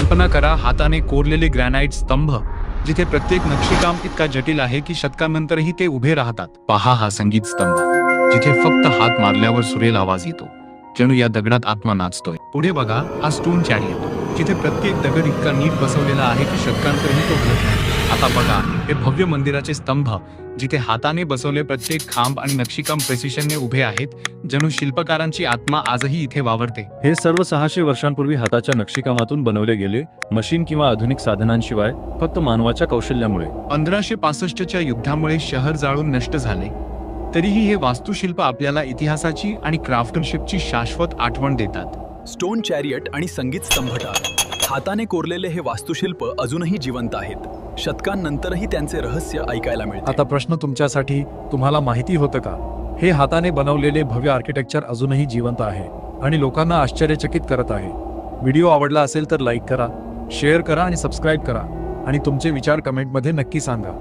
कल्पना करा हाताने कोरलेले ग्रॅनाइट स्तंभ, जिथे प्रत्येक नक्षीकाम इतका जटिल आहे की शतकांनंतरही ते उभे राहतात. पहा हा संगीत स्तंभ, जिथे फक्त हात मारल्यावर सुरेल आवाज येतो, जणू या दगडात आत्मा नाचतोय. पुढे बघा हा स्टोन चॅरियट, जिथे प्रत्येक दगड इतका नीट बसवलेला आहे की शतकांतरही तो हलत नाही. आता बघा हे भव्य मंदिराचे स्तंभ, जिथे हाताने बसवले प्रत्येक खांब आणि नक्षीकाम प्रेसिशनने उभे आहेत, जणू शिल्पकारांची आत्मा आजही इथे वावरते. हे सर्व 600 वर्षांपूर्वी हाताच्या नक्षीकामातून बनवले गेले, मशीन किंवा आधुनिक साधनांशिवाय, फक्त मानवाच्या कौशल्यामुळे. 1565च्या युद्धामुळे शहर जाळून नष्ट झाले, तरीही हे वास्तुशिल्प आपल्याला इतिहासाची आणि क्राफ्टशिपची शाश्वत आठवण देतात. स्टोन चॅरियट आणि संगीत स्तंभटार, हाताने कोरलेले हे वास्तुशिल्प अजूनही जिवंत आहेत. शतकांनंतरही त्यांचे रहस्य ऐकायला मिळते. आता प्रश्न तुमच्यासाठी, तुम्हाला माहिती होतं का, हे हाताने बनवलेले भव्य आर्किटेक्चर अजूनही जिवंत आहे आणि लोकांना आश्चर्यचकित करत आहे. व्हिडिओ आवडला असेल तर लाईक करा, शेअर करा आणि सबस्क्राईब करा आणि तुमचे विचार कमेंटमध्ये नक्की सांगा.